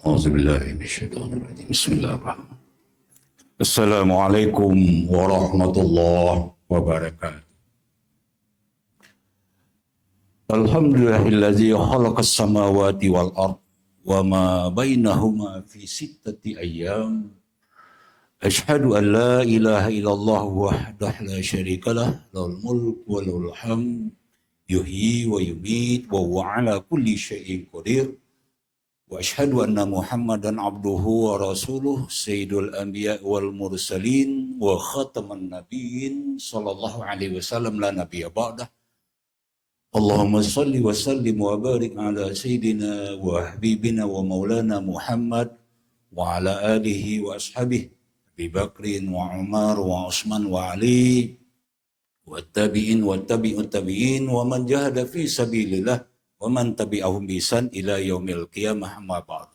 Auzubillahiminasyaitonirrajim. Bismillahirrahmanirrahim. Assalamualaikum warahmatullahi wabarakatuh. Alhamdulillahillazi khalaqas samawati wal ard wa ma bainahuma fi sittati ayyam. Asyhadu an la ilaha illallah wahdahu la syarikalah, lahul mulku wa lahul hamd, yuhyi wa yumiit wa huwa ala kulli syai'in qadir. Wa asyhadu anna Muhammadan abduhu wa rasuluh sayyidul anbiya wal mursalin wa khataman nabiyyin sallallahu alaihi wasallam la nabiyya ba'dah. Allahumma salli wa sallim wa barik ala sayyidina wa habibina wa maulana Muhammad wa ala alihi wa ashabihi Abi Bakrin wa Umar wa Utsman wa Ali wa tabi'in wa tabi'ut tabi'in wa man jahada fi sabilillah wa man tabi'ahum bi ihsan ila yaumil qiyamah, amma ba'd.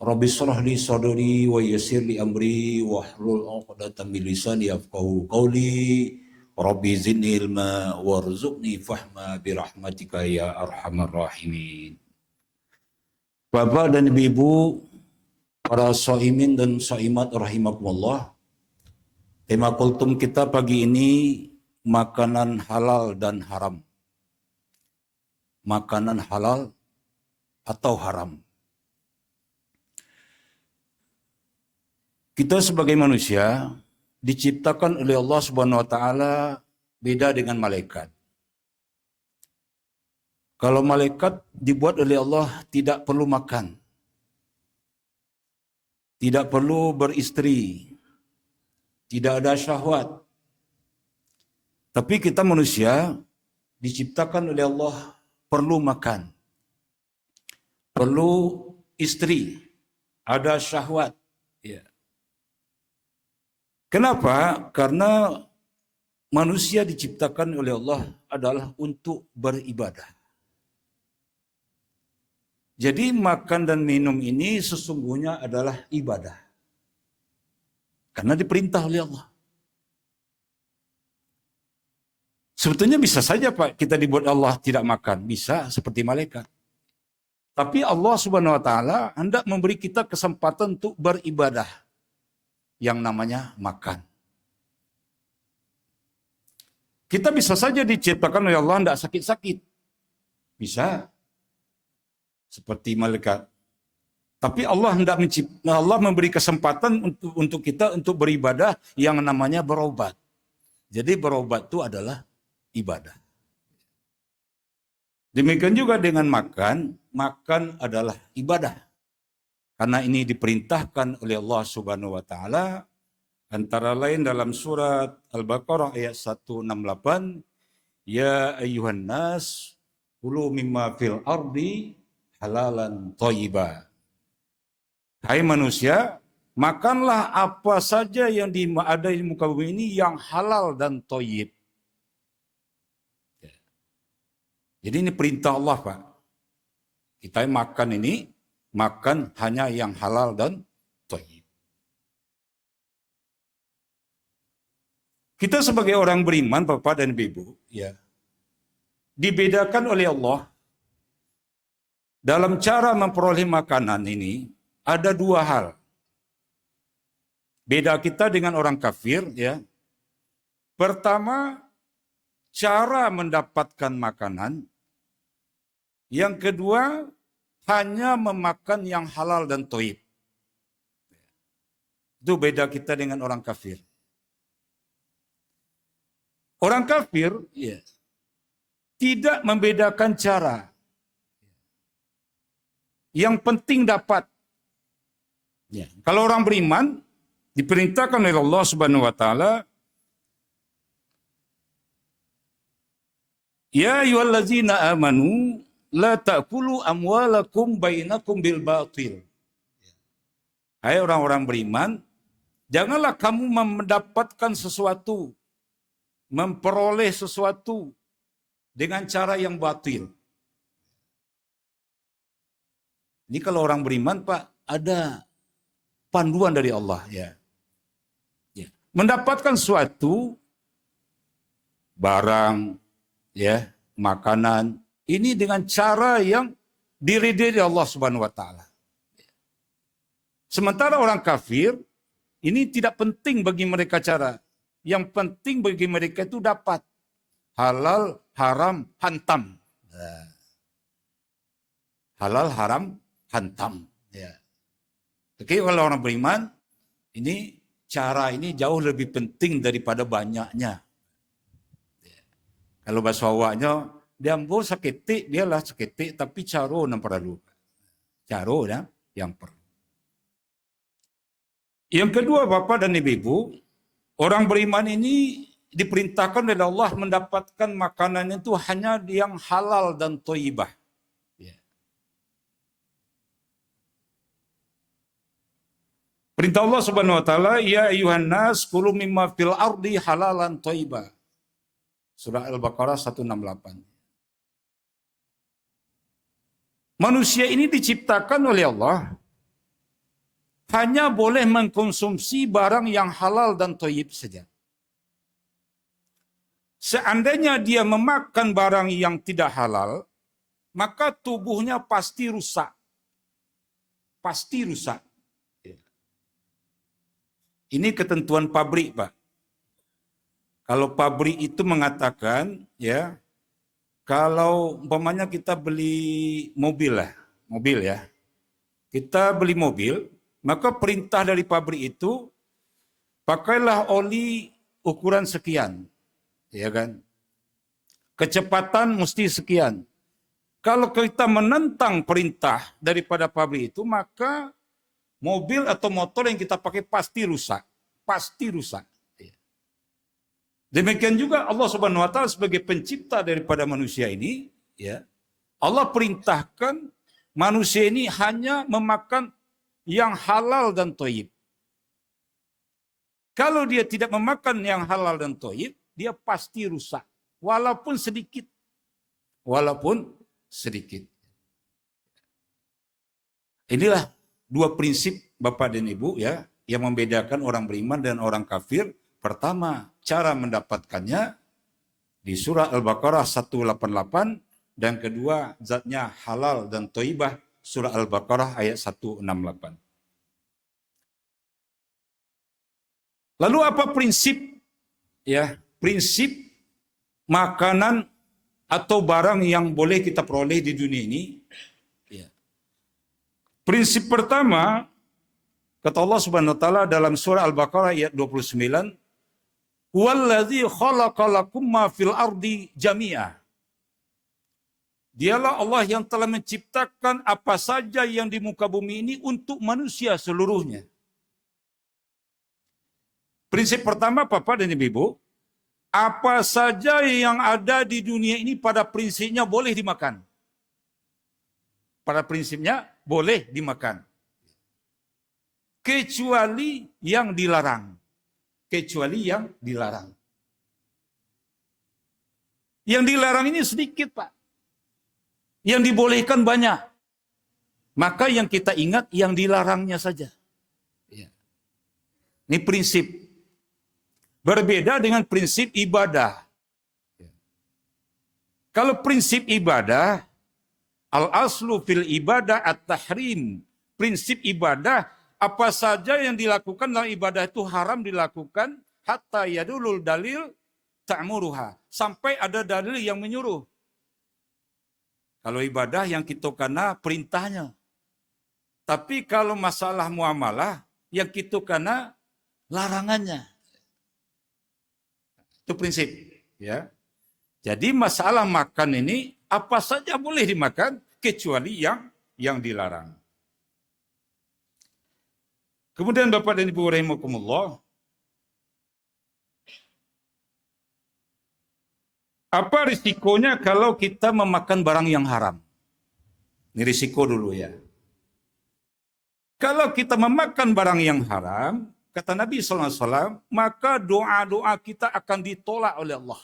Rabbi shrah li sadri wa yassir li amri wa hlul 'uqdatam min lisani yafqahu qawli. Rabbi zidni ilma warzuqni fahma bi rahmatika ya arhamar rahimin. Bapak dan Ibu, para shaimin dan shaimat rahimakumullah. Tema kultum kita pagi ini makanan halal dan haram. Makanan halal atau haram. Kita sebagai manusia diciptakan oleh Allah Subhanahu wa taala beda dengan malaikat. Kalau malaikat dibuat oleh Allah tidak perlu makan. Tidak perlu beristri. Tidak ada syahwat. Tapi kita manusia diciptakan oleh Allah perlu makan, perlu istri, ada syahwat. Ya. Kenapa? Karena manusia diciptakan oleh Allah adalah untuk beribadah. Jadi makan dan minum ini sesungguhnya adalah ibadah. Karena diperintah oleh Allah. Sebetulnya bisa saja Pak, kita dibuat Allah tidak makan. Bisa, seperti malaikat. Tapi Allah Subhanahu wa taala hendak memberi kita kesempatan untuk beribadah. Yang namanya makan. Kita bisa saja diciptakan oleh Allah tidak sakit-sakit. Bisa. Seperti malaikat. Tapi Allah hendak Allah memberi kesempatan untuk kita untuk beribadah yang namanya berobat. Jadi berobat itu adalah ibadah. Demikian juga dengan makan, makan adalah ibadah. Karena ini diperintahkan oleh Allah Subhanahu wa taala antara lain dalam surat Al-Baqarah ayat 168, ya ayyuhan nas kulu mimma fil ardi halalan thayyiba. Hai manusia, makanlah apa saja yang ada di muka bumi ini yang halal dan thayyib. Jadi ini perintah Allah Pak. Kita makan ini, makan hanya yang halal dan thayyib. Kita sebagai orang beriman Bapak dan Ibu, ya, dibedakan oleh Allah dalam cara memperoleh makanan ini ada dua hal. Beda kita dengan orang kafir, ya. Pertama, cara mendapatkan makanan. Yang kedua, hanya memakan yang halal dan thayyib. Itu beda kita dengan orang kafir. Orang kafir ya, tidak membedakan cara. Yang penting dapat. Ya. Kalau orang beriman, diperintahkan oleh Allah Subhanahu wa taala, ya ayyuhallazina amanu la ta'kulu amwalakum bainakum bil batil. Hai orang-orang beriman, janganlah kamu mendapatkan sesuatu, memperoleh sesuatu dengan cara yang batil. Ini kalau orang beriman Pak, ada panduan dari Allah ya. Ya. Mendapatkan suatu barang, ya, makanan, ini dengan cara yang diridhai Allah Subhanahu wa taala. Sementara orang kafir, ini tidak penting bagi mereka cara. Yang penting bagi mereka itu dapat. Halal, haram, hantam. Halal, haram, hantam. Ya. Oke, kalau orang beriman, ini cara ini jauh lebih penting daripada banyaknya. Ya. Kalau bahasa awaknya, dia ambo saketik, dialah saketik, tapi caro yang perlu. Caro yang perlu. Yang kedua, Bapak dan Ibu, orang beriman ini diperintahkan oleh Allah mendapatkan makanan itu hanya yang halal dan thayyibah. Ya. Perintah Allah Subhanahu wa taala, ya ayuhan nas kulu mimma fil ardi halalan thayyibah. Surah Al-Baqarah 168. Manusia ini diciptakan oleh Allah hanya boleh mengkonsumsi barang yang halal dan thayyib saja. Seandainya dia memakan barang yang tidak halal, maka tubuhnya pasti rusak. Pasti rusak. Ini ketentuan pabrik, Pak. Kalau pabrik itu mengatakan, ya, kalau umpamanya kita beli mobil ya. Kita beli mobil, maka perintah dari pabrik itu, pakailah oli ukuran sekian. Ya kan? Kecepatan mesti sekian. Kalau kita menentang perintah daripada pabrik itu, maka mobil atau motor yang kita pakai pasti rusak. Pasti rusak. Demikian juga Allah Subhanahu wa taala sebagai pencipta daripada manusia ini, ya. Allah perintahkan manusia ini hanya memakan yang halal dan thayyib. Kalau dia tidak memakan yang halal dan thayyib, dia pasti rusak. Walaupun sedikit. Walaupun sedikit. Inilah dua prinsip Bapak dan Ibu, ya, yang membedakan orang beriman dan orang kafir. Pertama, cara mendapatkannya di surah Al-Baqarah 188, dan kedua, zatnya halal dan thayyibah, surah Al-Baqarah ayat 168. Lalu apa prinsip, ya, prinsip makanan atau barang yang boleh kita peroleh di dunia ini? Ya. Prinsip pertama, kata Allah Subhanahu wa taala dalam surah Al-Baqarah ayat 29, "Huwallazi khalaqalakum ma fil ardi jami'a." Dialah Allah yang telah menciptakan apa saja yang di muka bumi ini untuk manusia seluruhnya. Prinsip pertama, Bapak dan Ibu, apa saja yang ada di dunia ini pada prinsipnya boleh dimakan. Pada prinsipnya boleh dimakan. Kecuali yang dilarang. Kecuali yang dilarang. Yang dilarang ini sedikit, Pak. Yang dibolehkan banyak. Maka yang kita ingat yang dilarangnya saja. Ini prinsip. Berbeda dengan prinsip ibadah. Kalau prinsip ibadah, al-aslu fil ibadah at-tahrim. Prinsip ibadah, apa saja yang dilakukan dalam ibadah itu haram dilakukan, hatta yadulul dalil ta'muruha. Sampai ada dalil yang menyuruh. Kalau ibadah yang kita kena perintahnya. Tapi kalau masalah muamalah, yang kita kena larangannya. Itu prinsip, ya. Jadi masalah makan ini apa saja boleh dimakan kecuali yang dilarang. Kemudian Bapak dan Ibu rahimakumullah, apa risikonya kalau kita memakan barang yang haram? Ini risiko dulu, ya. Kalau kita memakan barang yang haram, kata Nabi SAW, maka doa-doa kita akan ditolak oleh Allah.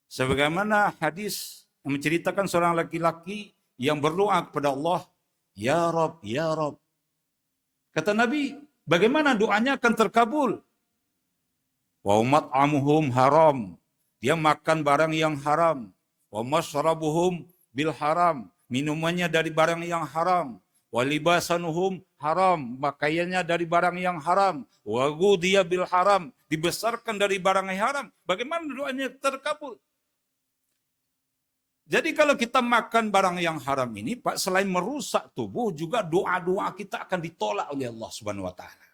Sebagaimana hadis yang menceritakan seorang laki-laki yang berdoa kepada Allah, Ya Rab, Ya Rab. Kata Nabi, bagaimana doanya akan terkabul? Wa mat'amuhum haram. Dia makan barang yang haram. Wa masyrabuhum bil haram. Minumannya dari barang yang haram. Walibasanuhum haram, pakaiannya dari barang yang haram. Wa ghudhiya bil haram, dibesarkan dari barang yang haram. Bagaimana doanya terkabul? Jadi kalau kita makan barang yang haram ini, Pak, selain merusak tubuh, juga doa-doa kita akan ditolak oleh Allah Subhanahu wa taala.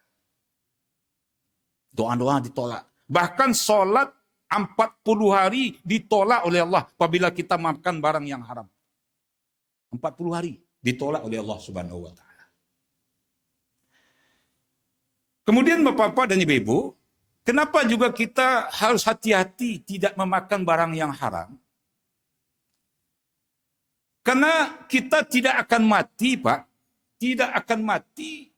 Doa-doa ditolak. Bahkan sholat 40 hari ditolak oleh Allah apabila kita makan barang yang haram. 40 hari ditolak oleh Allah Subhanahu wa taala. Kemudian Bapak-bapak dan Ibu-ibu, kenapa juga kita harus hati-hati tidak memakan barang yang haram? Karena kita tidak akan mati, Pak. Tidak akan mati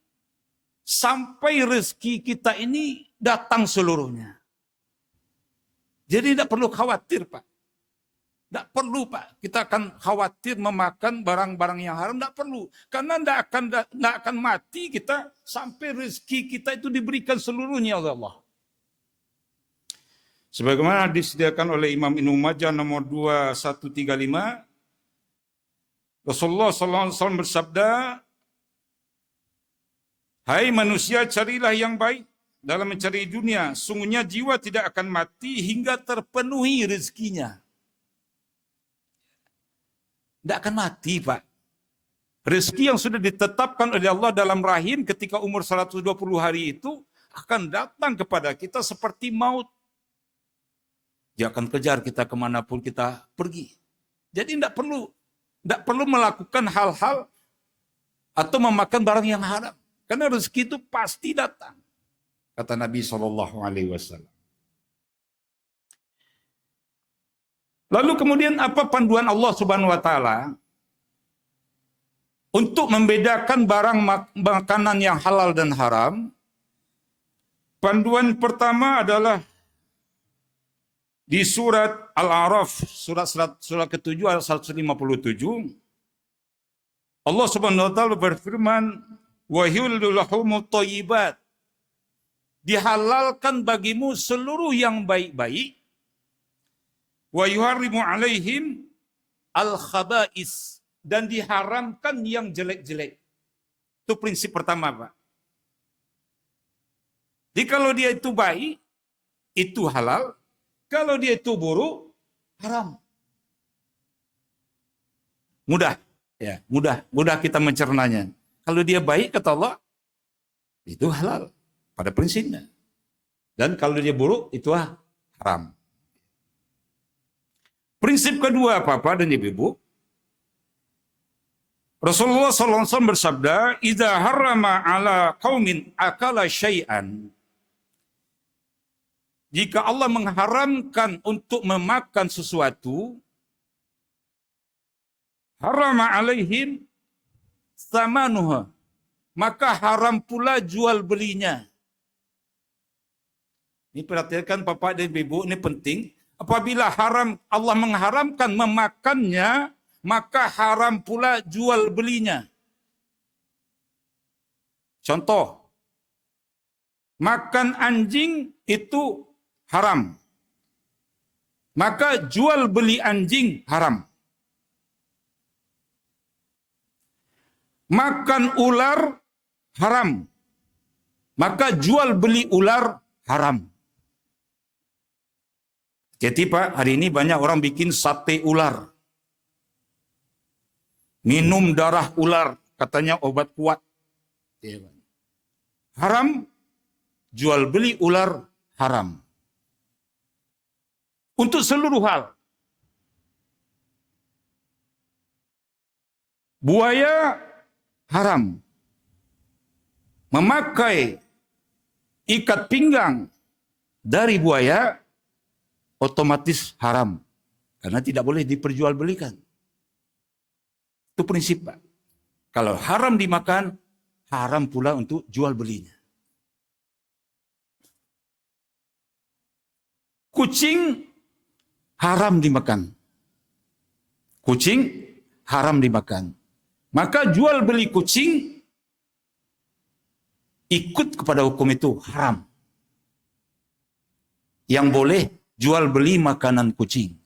sampai rezeki kita ini datang seluruhnya. Jadi tidak perlu khawatir, Pak. Tidak perlu, Pak. Kita akan khawatir memakan barang-barang yang haram. Tidak perlu. Karena tidak akan mati kita sampai rezeki kita itu diberikan seluruhnya oleh Allah. Sebagaimana disediakan oleh Imam Ibnu Majah nomor 2135, Rasulullah SAW bersabda, hai manusia, carilah yang baik dalam mencari dunia. Sungguhnya jiwa tidak akan mati hingga terpenuhi rezekinya. Tidak akan mati, Pak. Rezeki yang sudah ditetapkan oleh Allah dalam rahim ketika umur 120 hari itu akan datang kepada kita seperti maut. Dia akan kejar kita kemanapun kita pergi. Jadi tidak perlu melakukan hal-hal atau memakan barang yang haram. Karena rezeki itu pasti datang. Kata Nabi SAW. Lalu kemudian apa panduan Allah Subhanahu wa taala untuk membedakan barang makanan yang halal dan haram? Panduan pertama adalah di surat Al-A'raf, surat ke-7 ayat 157. Allah Subhanahu wa taala berfirman, "Wa yuhillu lahumut thayyibat." Dihalalkan bagimu seluruh yang baik-baik. Wa yuharrimu alaihim al-khaba'is, dan diharamkan yang jelek-jelek. Itu prinsip pertama, Pak. Jadi kalau dia itu baik, itu halal. Kalau dia itu buruk, haram. Mudah, ya, mudah kita mencernanya. Kalau dia baik, kata Allah, itu halal pada prinsipnya. Dan kalau dia buruk, itu haram. Prinsip kedua, Bapak dan Ibu, Rasulullah SAW bersabda, "Idza harrama ala qaumin akala syai'an." Jika Allah mengharamkan untuk memakan sesuatu, harama alaihim thamanuha, maka haram pula jual belinya. Ini perhatikan Bapak dan Ibu, ini penting. Apabila Allah mengharamkan memakannya, maka haram pula jual belinya. Contoh, makan anjing itu haram. Maka jual beli anjing haram. Makan ular haram. Maka jual beli ular haram. Jadi Pak, hari ini banyak orang bikin sate ular. Minum darah ular, katanya obat kuat. Haram, jual beli ular haram. Untuk seluruh hal. Buaya haram. Memakai ikat pinggang dari buaya otomatis haram. Karena tidak boleh diperjualbelikan. Itu prinsip, Pak. Kalau haram dimakan, haram pula untuk jual belinya. Kucing haram dimakan. Kucing haram dimakan. Maka jual beli kucing ikut kepada hukum itu haram. Yang boleh jual beli makanan kucing.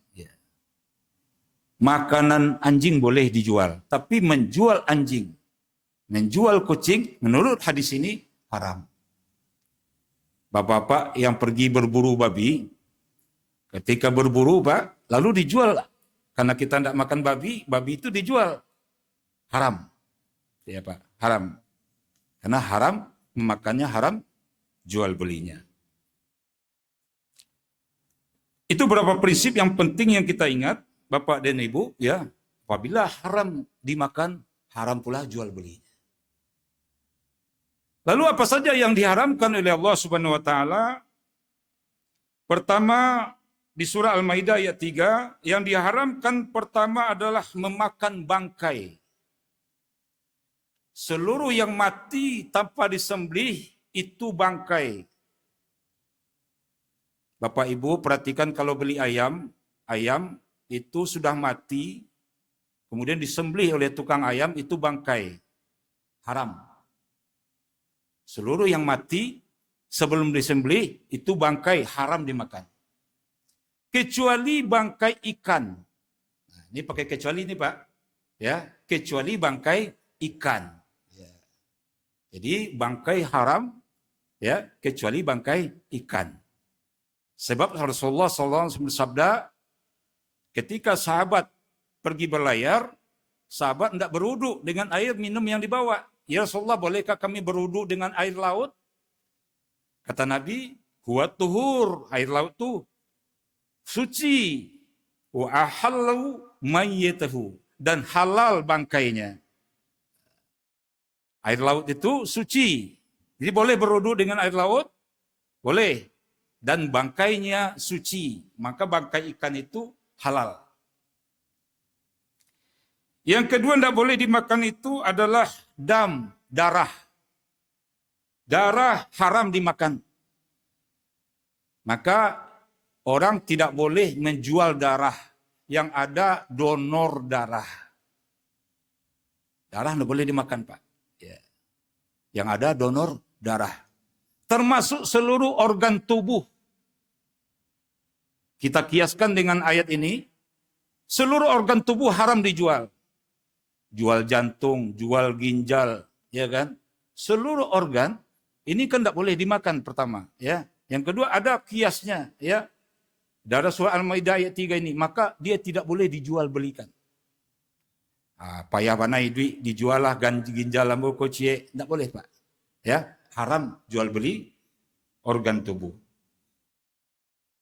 Makanan anjing boleh dijual, tapi menjual anjing Menjual kucing menurut hadis ini haram. Bapak-bapak yang pergi berburu babi, ketika berburu Pak, lalu dijual. Karena kita tidak makan babi, babi itu dijual. Haram. Ya Pak, haram. Karena haram, memakannya haram, jual belinya. Itu beberapa prinsip yang penting yang kita ingat, Bapak dan Ibu, ya. Apabila haram dimakan, haram pula jual belinya. Lalu apa saja yang diharamkan oleh Allah Subhanahu wa taala? Pertama, di surah Al-Maidah ayat 3, yang diharamkan pertama adalah memakan bangkai. Seluruh yang mati tanpa disembelih itu bangkai. Bapak Ibu perhatikan kalau beli ayam itu sudah mati, kemudian disembelih oleh tukang ayam, itu bangkai. Haram. Seluruh yang mati sebelum disembelih itu bangkai, haram dimakan. Kecuali bangkai ikan. Nah, ini pakai kecuali ini Pak. Ya, kecuali bangkai ikan. Ya. Jadi bangkai haram, ya, kecuali bangkai ikan. Sebab Rasulullah SAW bersabda, ketika sahabat pergi berlayar, sahabat tidak berwudu dengan air minum yang dibawa. Ya Rasulullah, bolehkah kami berwudu dengan air laut? Kata Nabi, huwa tuhur, air laut itu suci. Wa ahallu mayyitahu, dan halal bangkainya. Air laut itu suci. Jadi boleh berwudu dengan air laut? Boleh. Dan bangkainya suci. Maka bangkai ikan itu halal. Yang kedua tidak boleh dimakan itu adalah darah. Darah haram dimakan. Maka orang tidak boleh menjual darah yang ada donor darah. Darah tidak boleh dimakan Pak. Ya. Yang ada donor darah. Termasuk seluruh organ tubuh. Kita kiaskan dengan ayat ini. Seluruh organ tubuh haram dijual. Jual jantung, jual ginjal, ya kan? Seluruh organ ini kan tidak boleh dimakan pertama, ya. Yang kedua ada kiasnya, ya. Dari surah Al-Maidah ayat 3 ini, maka dia tidak boleh dijual belikan. Payah panai duit dijual lah ginjal lambu kocie, tidak boleh Pak. Ya, haram jual beli organ tubuh.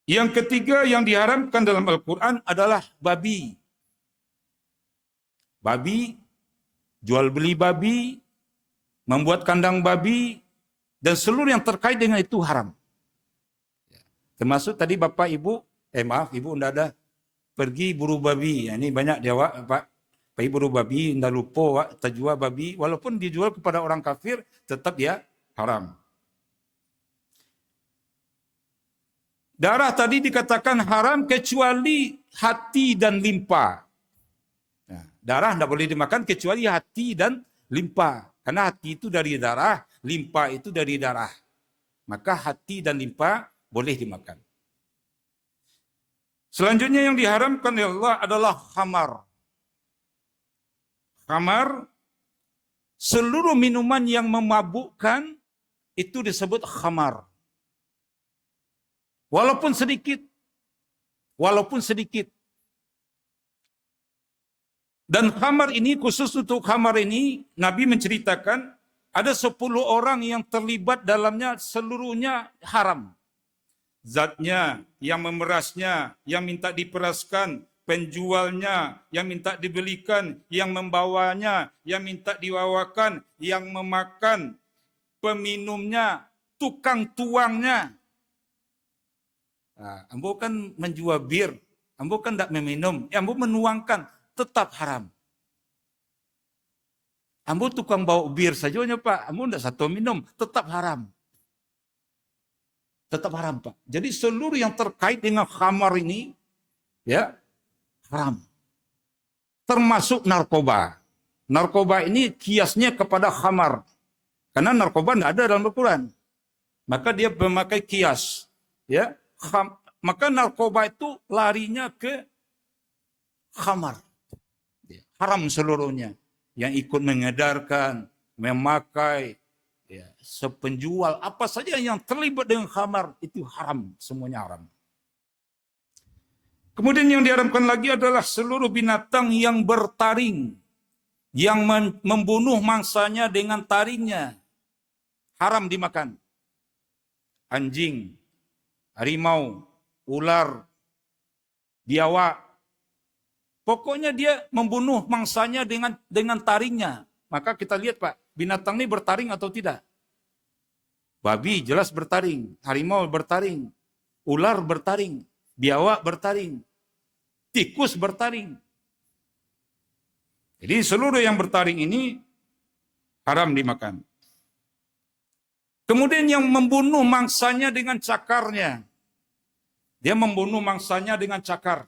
Yang ketiga yang diharamkan dalam Al-Quran adalah babi. Babi, jual beli babi, membuat kandang babi, dan seluruh yang terkait dengan itu haram. Termasuk tadi Bapak Ibu, Ibu tidak ada pergi buru babi. Ini banyak dia Pak, pergi buru babi, tidak lupa terjual babi, walaupun dijual kepada orang kafir, tetap ya haram. Darah tadi dikatakan haram kecuali hati dan limpa. Nah, darah tidak boleh dimakan kecuali hati dan limpa. Karena hati itu dari darah, limpa itu dari darah. Maka hati dan limpa boleh dimakan. Selanjutnya yang diharamkan oleh Allah adalah khamar. Khamar, seluruh minuman yang memabukkan itu disebut khamar. Walaupun sedikit. Walaupun sedikit. Dan khamar ini, khusus untuk khamar ini, Nabi menceritakan ada 10 orang yang terlibat dalamnya, seluruhnya haram. Zatnya, yang memerasnya, yang minta diperaskan, penjualnya, yang minta dibelikan, yang membawanya, yang minta dibawakan, yang memakan, peminumnya, tukang tuangnya. Nah, ambo kan menjual bir, ambo kan tidak meminum, ambo menuangkan, tetap haram. Ambo tukang bawa bir saja Pak, ambo tidak satu minum, tetap haram. Tetap haram Pak. Jadi seluruh yang terkait dengan khamar ini, ya haram. Termasuk narkoba. Narkoba ini kiasnya kepada khamar. Karena narkoba tidak ada dalam Al-Quran. Maka dia memakai kias. Ya, maka narkoba itu larinya ke khamar. Haram seluruhnya. Yang ikut mengedarkan, memakai, ya, sepenjual, apa saja yang terlibat dengan khamar, itu haram, semuanya haram. Kemudian yang diharamkan lagi adalah seluruh binatang yang bertaring, yang membunuh mangsanya dengan taringnya, haram dimakan. Anjing, harimau, ular, biawak. Pokoknya dia membunuh mangsanya dengan taringnya. Maka kita lihat Pak, binatang ini bertaring atau tidak? Babi jelas bertaring, harimau bertaring, ular bertaring, biawak bertaring, tikus bertaring. Jadi seluruh yang bertaring ini haram dimakan. Kemudian yang membunuh mangsanya dengan cakarnya. Dia membunuh mangsanya dengan cakar.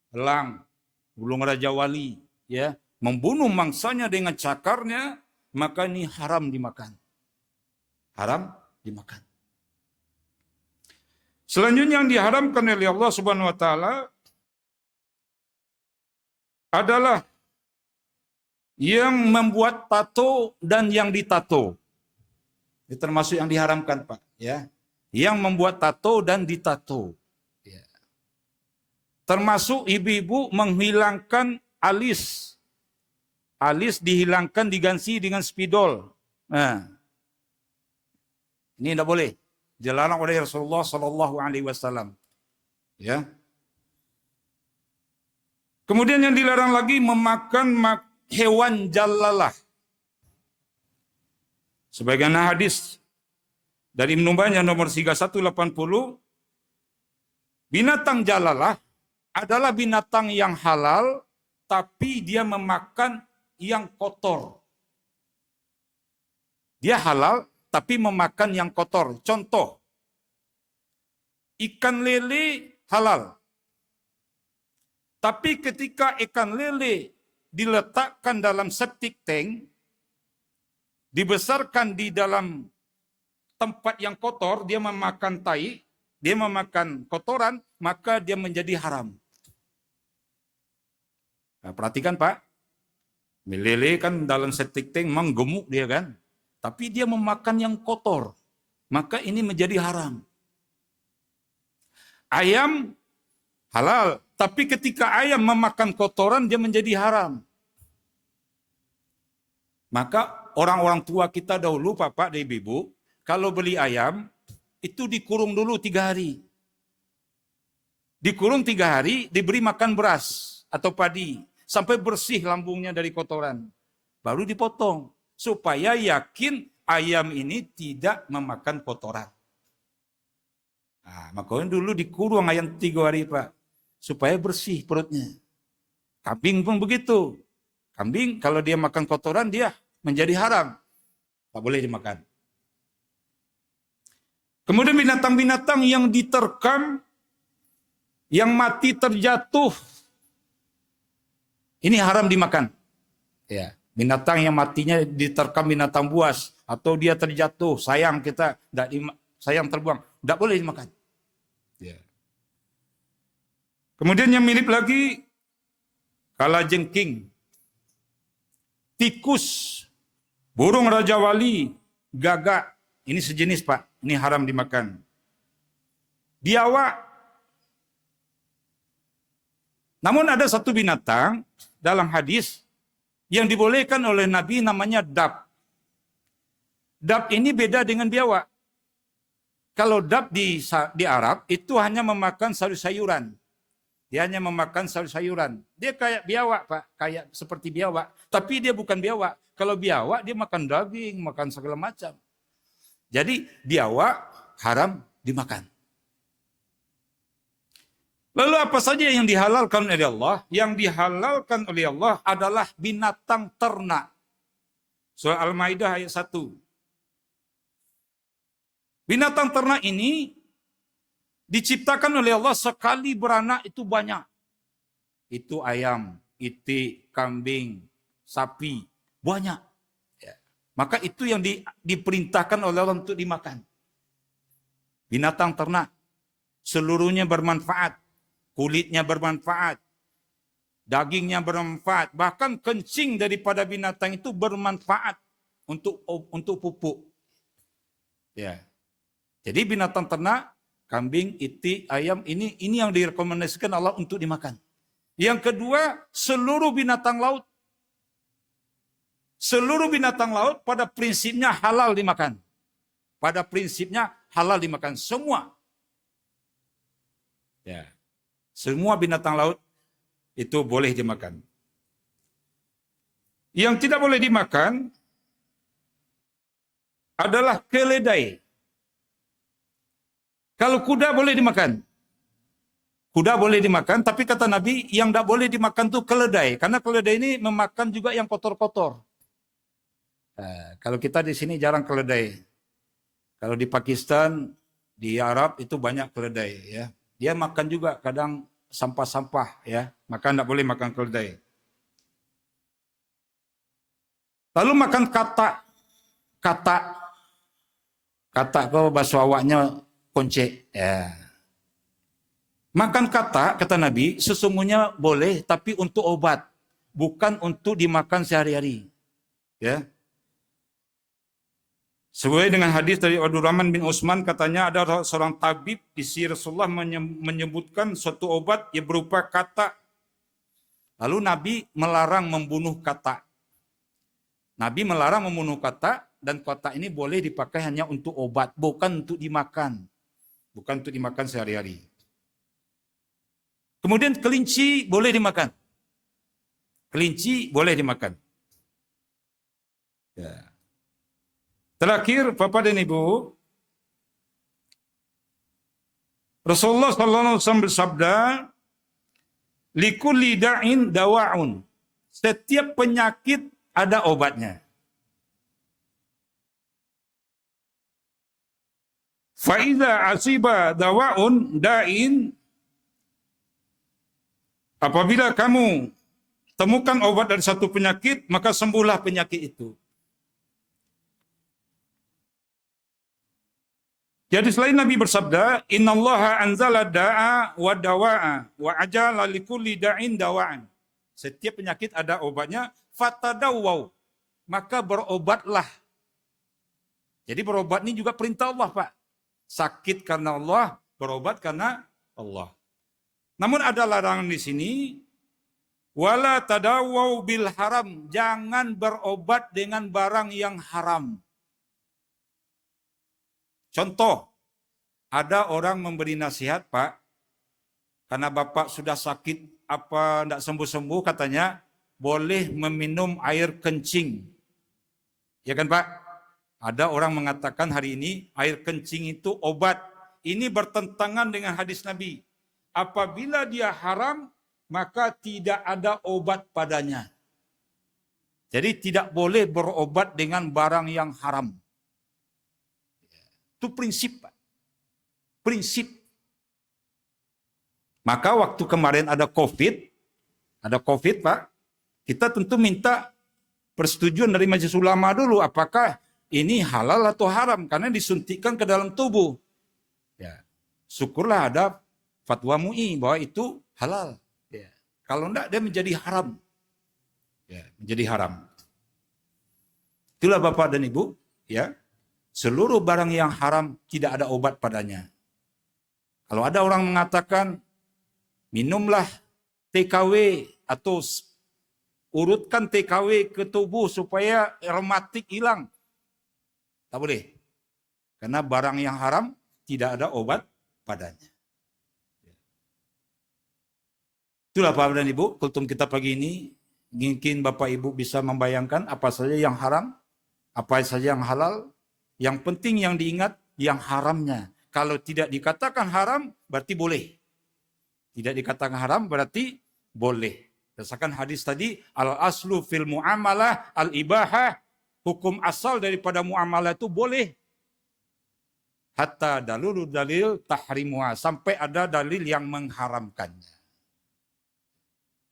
Elang, burung raja wali, ya, membunuh mangsanya dengan cakarnya, maka ini haram dimakan. Haram dimakan. Selanjutnya yang diharamkan oleh Allah Subhanahu wa taala adalah yang membuat tato dan yang ditato. Ini termasuk yang diharamkan, Pak, ya. Yang membuat tato dan ditato. Ya. Termasuk ibu-ibu menghilangkan alis. Alis dihilangkan diganti dengan spidol. Nah, ini tidak boleh. Dilarang oleh Rasulullah Sallallahu Alaihi Wasallam. Ya. Kemudian yang dilarang lagi memakan hewan jalalah. Sebagaimana hadis dari Ibnu Majah nomor 3180, binatang jalalah adalah binatang yang halal, tapi dia memakan yang kotor. Dia halal, tapi memakan yang kotor. Contoh, ikan lele halal. Tapi ketika ikan lele diletakkan dalam septic tank, dibesarkan di dalam tempat yang kotor, dia memakan tai, dia memakan kotoran, maka dia menjadi haram. Nah, perhatikan Pak, lele kan dalam septic tank memang gemuk dia kan, tapi dia memakan yang kotor, maka ini menjadi haram. Ayam halal, tapi ketika ayam memakan kotoran, dia menjadi haram. Maka orang-orang tua kita dahulu, Bapak dan Ibu, kalau beli ayam, itu dikurung dulu 3 hari. Dikurung 3 hari, diberi makan beras atau padi, sampai bersih lambungnya dari kotoran. Baru dipotong, supaya yakin ayam ini tidak memakan kotoran. Nah, makanya dulu dikurung ayam 3 hari, Pak, supaya bersih perutnya. Kambing pun begitu. Kambing kalau dia makan kotoran, dia menjadi haram. Tak boleh dimakan. Kemudian binatang-binatang yang diterkam, yang mati terjatuh, ini haram dimakan. Ya, binatang yang matinya diterkam binatang buas, atau dia terjatuh, sayang kita, sayang terbuang, tidak boleh dimakan. Ya. Kemudian yang mirip lagi, kalajengking, tikus, burung raja wali, gagak, ini sejenis Pak, ini haram dimakan. Biawak. Namun ada satu binatang dalam hadis yang dibolehkan oleh Nabi, namanya dab. Dab ini beda dengan biawak. Kalau dab di Arab itu hanya memakan sayur-sayuran. Dia hanya memakan sayur-sayuran. Dia kayak biawak, Pak. Kayak seperti biawak. Tapi dia bukan biawak. Kalau biawak, dia makan daging, makan segala macam. Jadi, biawak haram dimakan. Lalu apa saja yang dihalalkan oleh Allah? Yang dihalalkan oleh Allah adalah binatang ternak. Surah Al-Maidah ayat 1. Binatang ternak ini diciptakan oleh Allah, sekali beranak itu banyak. Itu ayam, itik, kambing, sapi, banyak. Ya. Maka itu yang diperintahkan oleh Allah untuk dimakan. Binatang ternak, seluruhnya bermanfaat. Kulitnya bermanfaat. Dagingnya bermanfaat. Bahkan kencing daripada binatang itu bermanfaat. untuk pupuk. Ya. Jadi binatang ternak, kambing, itik, ayam ini yang direkomendasikan Allah untuk dimakan. Yang kedua, seluruh binatang laut. Seluruh binatang laut pada prinsipnya halal dimakan. Pada prinsipnya halal dimakan semua. Ya. Semua binatang laut itu boleh dimakan. Yang tidak boleh dimakan adalah keledai. Kalau kuda boleh dimakan. Kuda boleh dimakan, tapi kata Nabi yang tidak boleh dimakan itu keledai. Karena keledai ini memakan juga yang kotor-kotor. Nah, kalau kita di sini jarang keledai. Kalau di Pakistan, di Arab itu banyak keledai. Ya. Dia makan juga kadang sampah-sampah. Ya. Maka tidak boleh makan keledai. Lalu makan katak. Katak kau bahasa awaknya konce. Ya. Makan katak, kata Nabi, sesungguhnya boleh, tapi untuk obat. Bukan untuk dimakan sehari-hari. Ya. Sesuai dengan hadis dari Abdurrahman bin Utsman, katanya ada seorang tabib di sisi Rasulullah menyebutkan suatu obat yang berupa katak. Lalu Nabi melarang membunuh katak. Nabi melarang membunuh katak, dan katak ini boleh dipakai hanya untuk obat, bukan untuk dimakan. Bukan untuk dimakan sehari-hari. Kemudian kelinci boleh dimakan. Kelinci boleh dimakan. Ya. Terakhir, Bapak dan Ibu, Rasulullah SAW bersabda, likulli da'in dawa'un. Setiap penyakit ada obatnya. Fa'idha asiba dawa'un da'in. Apabila kamu temukan obat dari satu penyakit, maka sembuhlah penyakit itu. Jadi selain Nabi bersabda, innallaha anzala da'a wa dawa'a wa ajala likulli da'in dawa'an. Setiap penyakit ada obatnya, fatadawwaw. Maka berobatlah. Jadi berobat ini juga perintah Allah, Pak. Sakit karena Allah, berobat karena Allah. Namun ada larangan di sini, wala tadawwaw bil haram. Jangan berobat dengan barang yang haram. Contoh, ada orang memberi nasihat, Pak, karena Bapak sudah sakit, apa tidak sembuh-sembuh, katanya, boleh meminum air kencing. Ya kan, Pak? Ada orang mengatakan hari ini, air kencing itu obat. Ini bertentangan dengan hadis Nabi. Apabila dia haram, maka tidak ada obat padanya. Jadi tidak boleh berobat dengan barang yang haram. Itu prinsip, Pak. Prinsip. Maka waktu kemarin ada COVID, Pak, kita tentu minta persetujuan dari Majelis Ulama dulu, apakah ini halal atau haram, karena disuntikkan ke dalam tubuh. Ya. Syukurlah ada fatwa MUI bahwa itu halal. Ya. Kalau enggak, dia menjadi haram. Ya, menjadi haram. Itulah Bapak dan Ibu, ya. Seluruh barang yang haram tidak ada obat padanya. Kalau ada orang mengatakan, minumlah TKW atau urutkan TKW ke tubuh supaya rematik hilang. Tak boleh. Karena barang yang haram tidak ada obat padanya. Itulah Bapak dan Ibu, kultum kita pagi ini. Mungkin Bapak Ibu bisa membayangkan apa saja yang haram, apa saja yang halal. Yang penting yang diingat yang haramnya. Kalau tidak dikatakan haram, berarti boleh. Tidak dikatakan haram, berarti boleh. Berdasarkan hadis tadi, al-aslu fil mu'amalah al-ibahah. Hukum asal daripada muamalah itu boleh. Hatta dalil tahrimuha. Sampai ada dalil yang mengharamkannya.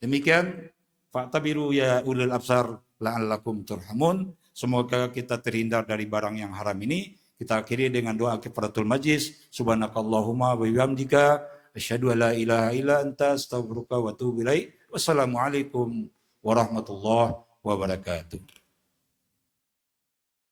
Demikian. Fa'tabiru ya ulil absar la'allakum turhamun. Semoga kita terhindar dari barang yang haram ini. Kita akhiri dengan doa kifaratul majlis. Subhanakallahumma wa bihamdika asyhadu an la ilaha illa anta astaghfiruka wa atubu ilaik. Wassalamualaikum warahmatullahi wabarakatuh.